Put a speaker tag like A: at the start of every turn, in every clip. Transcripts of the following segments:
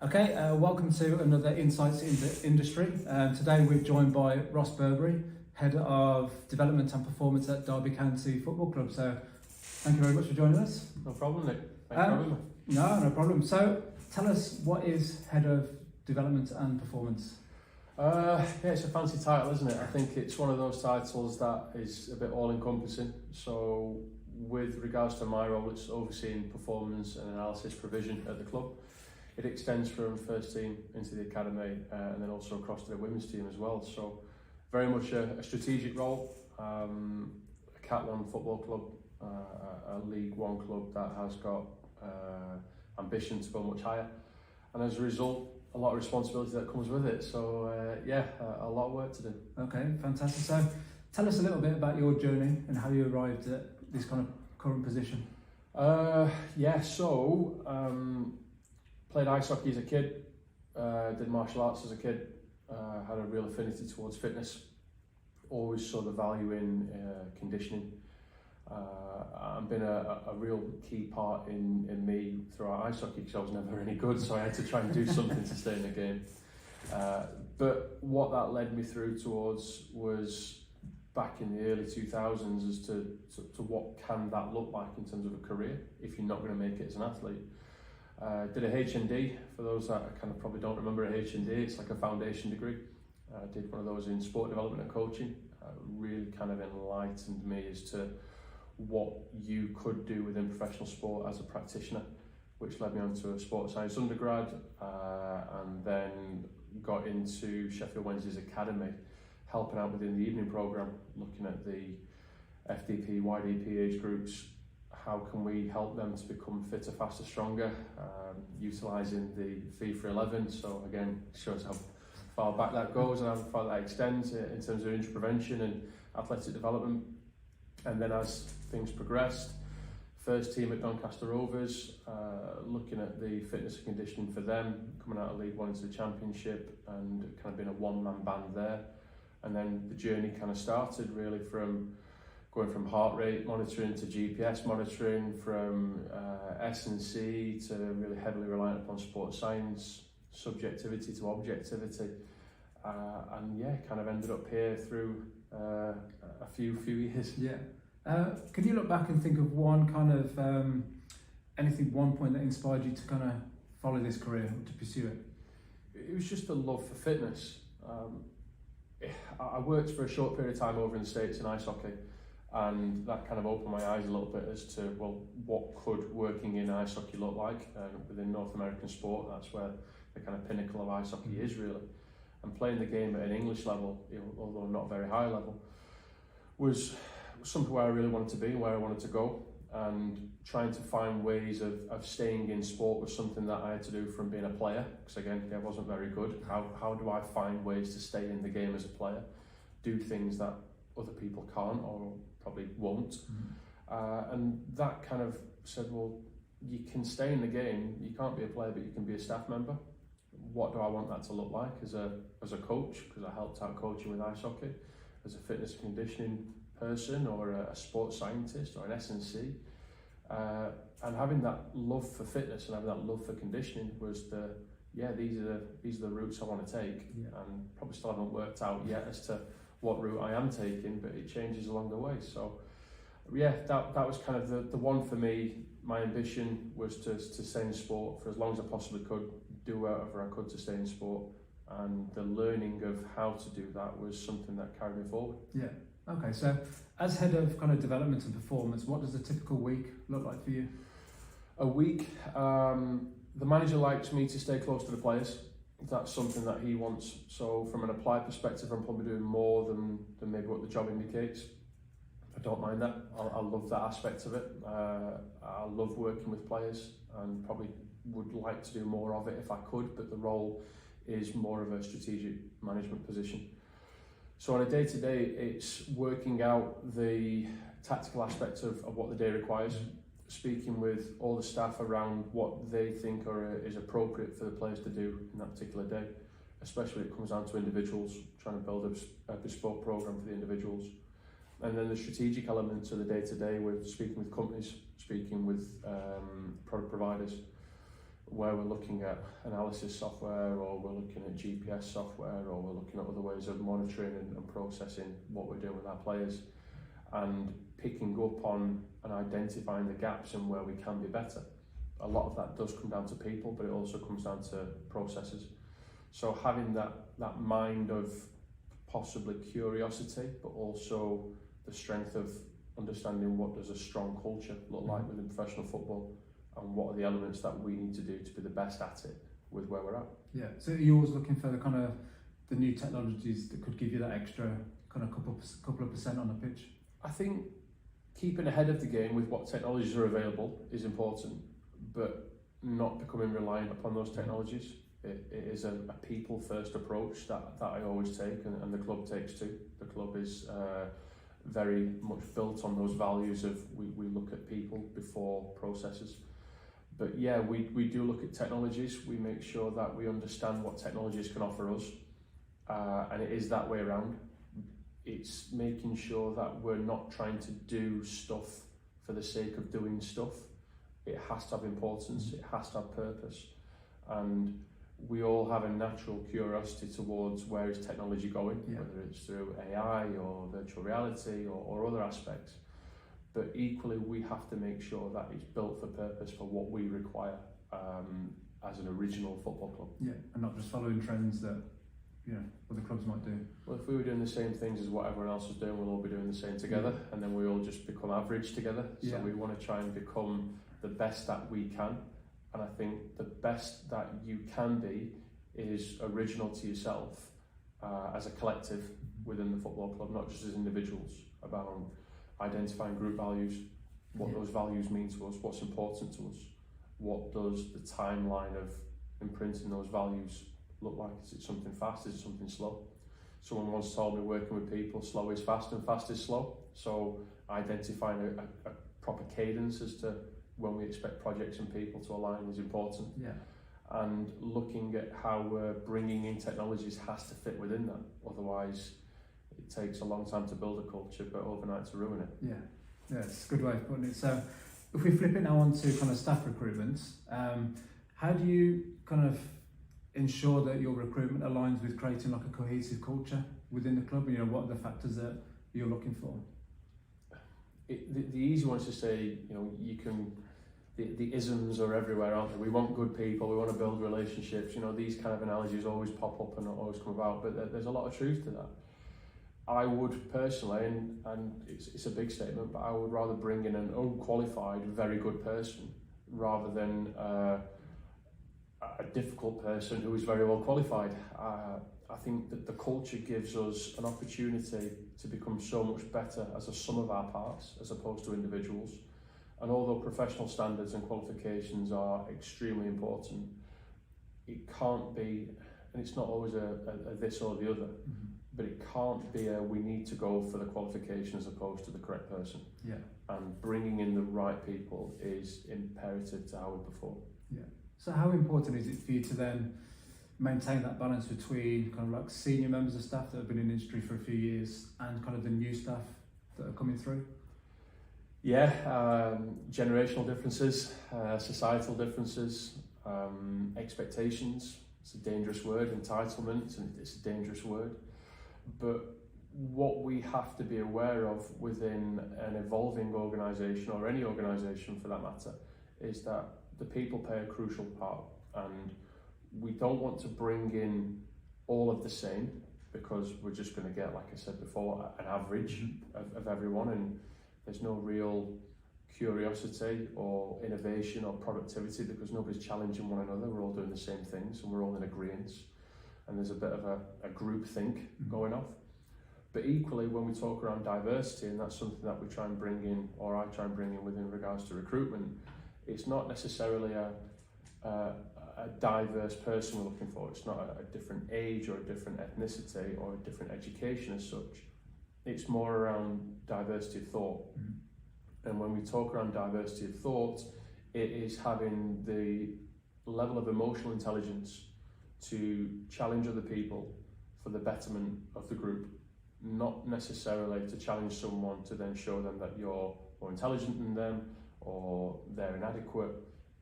A: Okay, welcome to another Insights into Industry. Today we're joined by Ross Burberry, Head of Development and Performance at Derby County Football Club. So thank you very much for joining us.
B: No problem, Nick. Thanks for having me.
A: No problem. So tell us, what is Head of Development and Performance?
B: Yeah, it's a fancy title, isn't it? I think it's one of those titles that is a bit all-encompassing. So with regards to my role, it's overseeing performance and analysis provision at the club. It extends from first team into the academy and then also across to the women's team as well. So very much a strategic role, a Cat 1 football club, a League 1 club that has got ambition to go much higher. And as a result, a lot of responsibility that comes with it. So a lot of work to do.
A: Okay, fantastic. So tell us a little bit about your journey and how you arrived at this kind of current position.
B: Played ice hockey as a kid, did martial arts as a kid, had a real affinity towards fitness, always saw the value in conditioning, and been a real key part in me throughout ice hockey because I was never any good, so I had to try and do something to stay in the game. But what that led me through towards was back in the early 2000s as to what can that look like in terms of a career if you're not going to make it as an athlete. Did a HND, for those that kind of probably don't remember a HND, it's like a foundation degree. Did one of those in sport development and coaching. Really kind of enlightened me as to what you could do within professional sport as a practitioner, which led me on to a sports science undergrad, and then got into Sheffield Wednesday's academy, helping out within the evening programme, looking at the FDP, YDP age groups. How can we help them to become fitter, faster, stronger, utilising the FIFA 11. So again, shows how far back that goes and how far that extends in terms of injury prevention and athletic development. And then as things progressed, first team at Doncaster Rovers, looking at the fitness and conditioning for them, coming out of League 1 into the Championship and kind of being a one-man band there. And then the journey kind of started really from going from heart rate monitoring to GPS monitoring, from S&C to really heavily reliant upon sports science, subjectivity to objectivity, and kind of ended up here through a few years.
A: Yeah. Can you look back and think of one kind of one point that inspired you to kind of follow this career, to pursue it?
B: It was just a love for fitness. I worked for a short period of time over in the States in ice hockey, and that kind of opened my eyes a little bit as to, well, what could working in ice hockey look like within North American sport. That's where the kind of pinnacle of ice hockey is really. And playing the game at an English level, although not very high level, was something where I really wanted to be and where I wanted to go. And trying to find ways of staying in sport was something that I had to do from being a player, because again, I wasn't very good. How do I find ways to stay in the game as a player, do things that other people can't or probably won't? And that kind of said, well, you can stay in the game, you can't be a player, but you can be a staff member. What do I want that to look like as a coach? Because I helped out coaching with ice hockey, as a fitness and conditioning person, or a sports scientist, or an S&C. And having that love for fitness and having that love for conditioning was these are the routes I want to take. And probably still haven't worked out yet as to what route I am taking, but it changes along the way. So that was kind of the one for me. My ambition was to stay in sport for as long as I possibly could, do whatever I could to stay in sport, and the learning of how to do that was something that carried me forward. Yeah.
A: Okay, so as head of kind of development and performance, what does a typical week look like for you?
B: A week, the manager likes me to stay close to the players. That's something that he wants. So from an applied perspective, I'm probably doing more than maybe what the job indicates. I don't mind that. I love that aspect of it. I love working with players and probably would like to do more of it if I could, but the role is more of a strategic management position. So on a day-to-day, it's working out the tactical aspects of what the day requires, speaking with all the staff around what they think is appropriate for the players to do in that particular day, especially when it comes down to individuals, trying to build a bespoke programme for the individuals. And then the strategic elements of the day-to-day, with speaking with companies, speaking with product providers, where we're looking at analysis software, or we're looking at GPS software, or we're looking at other ways of monitoring and processing what we're doing with our players, and picking up on and identifying the gaps and where we can be better. A lot of that does come down to people, but it also comes down to processes. So having that mind of possibly curiosity, but also the strength of understanding what does a strong culture look like within professional football, and what are the elements that we need to do to be the best at it with where we're at.
A: Yeah, so you're always looking for the kind of the new technologies that could give you that extra kind of couple of percent on the pitch?
B: I think keeping ahead of the game with what technologies are available is important, but not becoming reliant upon those technologies. It is a people first approach that I always take, and the club takes too. The club is very much built on those values of we look at people before processes. But yeah, we do look at technologies. We make sure that we understand what technologies can offer us, and it is that way around. It's making sure that we're not trying to do stuff for the sake of doing stuff. It has to have importance, it has to have purpose, and we all have a natural curiosity towards where is technology going, whether it's through AI or virtual reality or other aspects. But equally, we have to make sure that it's built for purpose for what we require as an original football club.
A: Yeah, and not just following trends that other clubs might do.
B: Well, if we were doing the same things as what everyone else was doing, we'll all be doing the same together, and then we all just become average together. So we want to try and become the best that we can. And I think the best that you can be is original to yourself as a collective within the football club, not just as individuals, about identifying group values, what those values mean to us, what's important to us, what does the timeline of imprinting those values look like. Is it something fast, is it something slow? Someone once told me, working with people, slow is fast and fast is slow. So identifying a proper cadence as to when we expect projects and people to align is important.
A: Yeah.
B: And looking at how we're bringing in technologies has to fit within that. Otherwise, it takes a long time to build a culture, but overnight to ruin it.
A: Yeah, it's a good way of putting it. So if we flip it now onto kind of staff recruitment, how do you kind of ensure that your recruitment aligns with creating like a cohesive culture within the club? What are the factors that you're looking for?
B: The easy one is to say, you can, the isms are everywhere, aren't they? We want good people, we want to build relationships, these kind of analogies always pop up and always come about, but there's a lot of truth to that. I would personally, and it's a big statement, but I would rather bring in an unqualified, very good person rather than a difficult person who is very well qualified. I think that the culture gives us an opportunity to become so much better as a sum of our parts as opposed to individuals. And although professional standards and qualifications are extremely important, it can't be, and it's not always a this or the other, but it can't be a we need to go for the qualification as opposed to the correct person.
A: Yeah.
B: And bringing in the right people is imperative to how we perform.
A: Yeah. So how important is it for you to then maintain that balance between kind of like senior members of staff that have been in the industry for a few years and kind of the new staff that are coming through?
B: Yeah, generational differences, societal differences, expectations. It's a dangerous word, entitlement, and it's a dangerous word. But what we have to be aware of within an evolving organisation, or any organisation for that matter, is that the people play a crucial part, and we don't want to bring in all of the same, because we're just going to get, like I said before, an average of everyone, and there's no real curiosity or innovation or productivity because nobody's challenging one another. We're all doing the same things and we're all in agreement, and there's a bit of a group think going off. But equally, when we talk around diversity, and that's something that we try and bring in, or I try and bring in within regards to recruitment, it's not necessarily a diverse person we're looking for. It's not a different age or a different ethnicity or a different education as such. It's more around diversity of thought. And when we talk around diversity of thought, it is having the level of emotional intelligence to challenge other people for the betterment of the group, not necessarily to challenge someone to then show them that you're more intelligent than them or they're inadequate.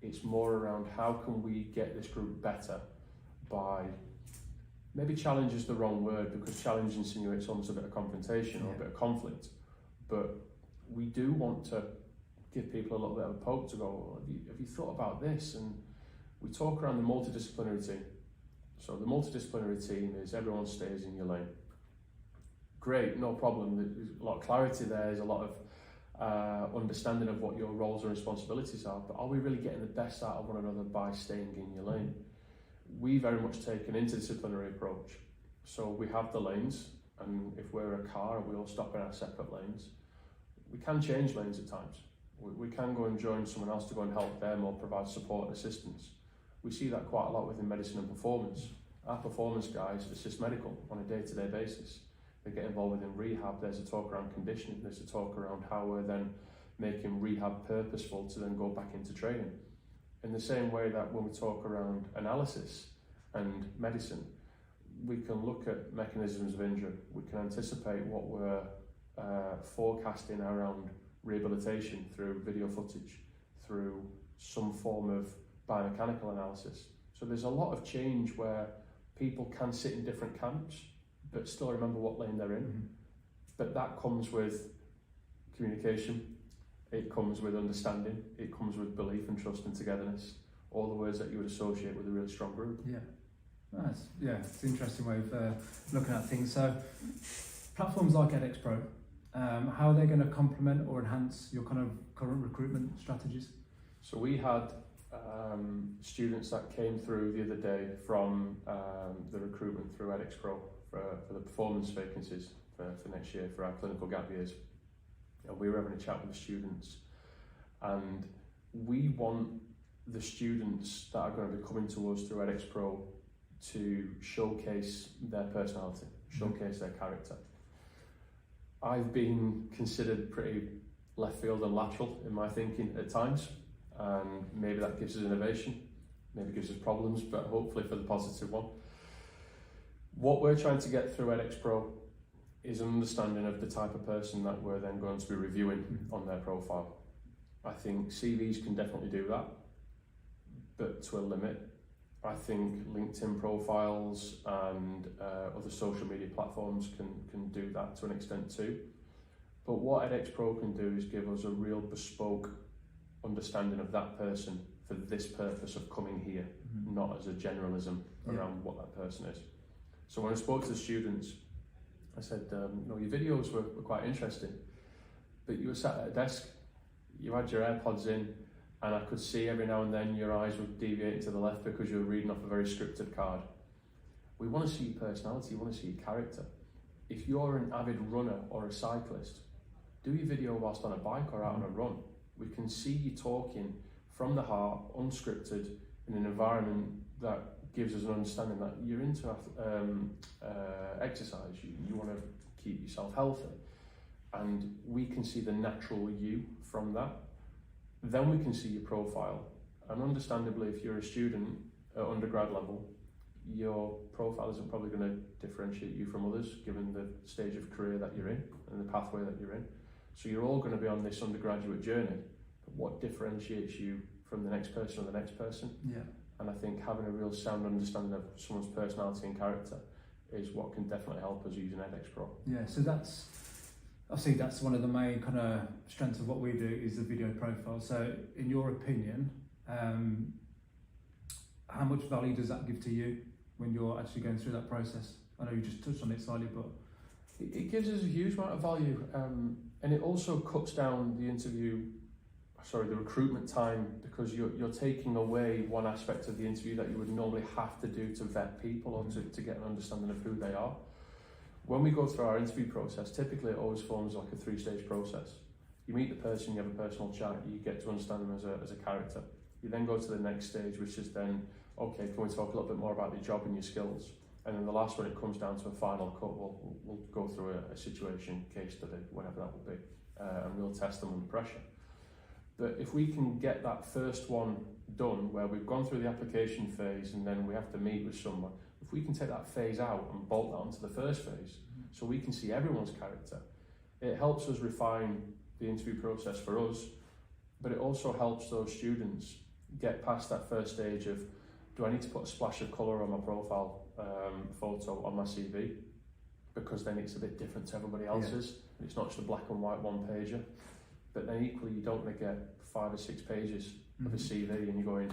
B: It's more around how can we get this group better by, maybe challenge is the wrong word, because challenge insinuates almost a bit of confrontation or a bit of conflict, but we do want to give people a little bit of a poke to go, well, have you thought about this? And we talk around the multidisciplinary team. So the multidisciplinary team is everyone stays in your lane. Great, no problem. There's a lot of clarity there. There's a lot of understanding of what your roles and responsibilities are. But are we really getting the best out of one another by staying in your lane? We very much take an interdisciplinary approach. So we have the lanes, and if we're a car and we all stop in our separate lanes, we can change lanes at times. We can go and join someone else to go and help them or provide support and assistance. We see that quite a lot within medicine and performance. Our performance guys assist medical on a day-to-day basis. They get involved within rehab. There's a talk around conditioning. There's a talk around how we're then making rehab purposeful to then go back into training. In the same way that when we talk around analysis and medicine, we can look at mechanisms of injury. We can anticipate what we're forecasting around rehabilitation through video footage, through some form of biomechanical analysis. So there's a lot of change where people can sit in different camps but still remember what lane they're in. Mm-hmm. But that comes with communication, it comes with understanding, it comes with belief and trust and togetherness, all the words that you would associate with a really strong group.
A: Yeah, nice. Yeah, it's an interesting way of looking at things. So platforms like Edexpro, how are they going to complement or enhance your kind of current recruitment strategies?
B: So we had students that came through the other day from the recruitment through Edexpro for the performance vacancies for next year for our clinical gap years. And we were having a chat with the students, and we want the students that are going to be coming to us through Edexpro to showcase their personality, showcase their character. I've been considered pretty left field and lateral in my thinking at times, and maybe that gives us innovation, maybe gives us problems, but hopefully for the positive one. What we're trying to get through Edexpro is an understanding of the type of person that we're then going to be reviewing on their profile. I think CVs can definitely do that, but to a limit. I think LinkedIn profiles and other social media platforms can do that to an extent too. But what Edexpro can do is give us a real bespoke understanding of that person for this purpose of coming here, not as a generalism around what that person is. So when I spoke to the students, I said, your videos were quite interesting, but you were sat at a desk, you had your AirPods in, and I could see every now and then your eyes would deviate to the left because you were reading off a very scripted card. We want to see your personality, we want to see your character. If you're an avid runner or a cyclist, do your video whilst on a bike or out on a run. We can see you talking from the heart, unscripted, in an environment that gives us an understanding that you're into exercise, you want to keep yourself healthy, and we can see the natural you from that. Then we can see your profile, and understandably, if you're a student at undergrad level, your profile isn't probably going to differentiate you from others given the stage of career that you're in and the pathway that you're in. So you're all going to be on this undergraduate journey, but what differentiates you from the next person or the next person?
A: Yeah.
B: And I think having a real sound understanding of someone's personality and character is what can definitely help us using Edexpro.
A: Yeah, so I think that's one of the main kind of strengths of what we do is the video profile. So in your opinion, how much value does that give to you when you're actually going through that process? I know you just touched on it slightly, but
B: it gives us a huge amount of value, and it also cuts down the recruitment time, because you're taking away one aspect of the interview that you would normally have to do to vet people or to get an understanding of who they are. When we go through our interview process, typically it always forms like a 3-stage process. You meet the person, you have a personal chat, you get to understand them as a character. You then go to the next stage, which is then, okay, can we talk a little bit more about your job and your skills? And then the last one, it comes down to a final cut. We'll go through a situation, case study, whatever that will be, and we'll test them under pressure. But if we can get that first one done, where we've gone through the application phase and then we have to meet with someone, if we can take that phase out and bolt that onto the first phase, so we can see everyone's character, it helps us refine the interview process for us, but it also helps those students get past that first stage of, do I need to put a splash of colour on my profile photo on my CV? Because then it's a bit different to everybody else's. And it's not just a black and white one pager. But then equally, you don't want to get 5 or 6 pages of a CV and you're going,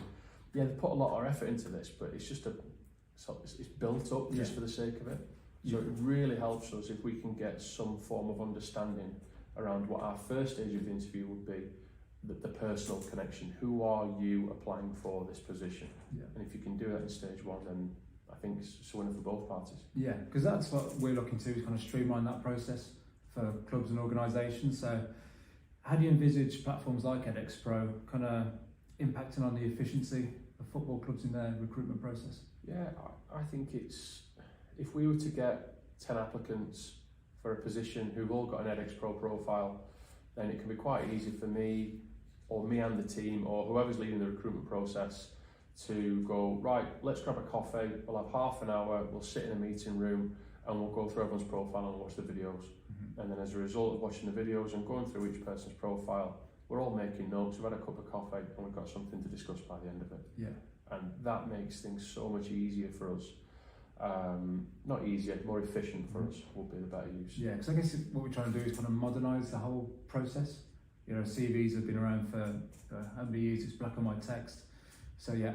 B: yeah, they put a lot of effort into this, but it's just it's built up just for the sake of it. So it really helps us if we can get some form of understanding around what our first stage of the interview would be, the personal connection. Who are you applying for this position?
A: Yeah.
B: And if you can do that in stage 1, then I think it's a winner for both parties.
A: Yeah, because that's what we're looking to, is kind of streamline that process for clubs and organisations. So how do you envisage platforms like Edexpro kind of impacting on the efficiency of football clubs in their recruitment process?
B: Yeah, I think it's, if we were to get 10 applicants for a position who've all got an Edexpro profile, then it can be quite easy for me and the team, or whoever's leading the recruitment process, to go, right, let's grab a coffee, we'll have half an hour, we'll sit in a meeting room and we'll go through everyone's profile and watch the videos. And then as a result of watching the videos and going through each person's profile, we're all making notes, we've had a cup of coffee and we've got something to discuss by the end of it.
A: Yeah.
B: And that makes things so much easier for us. Not easier, more efficient for us would be the better use.
A: Yeah, because I guess what we're trying to do is kind of modernise the whole process. You know, CVs have been around for how many years? It's black and white text. So yeah,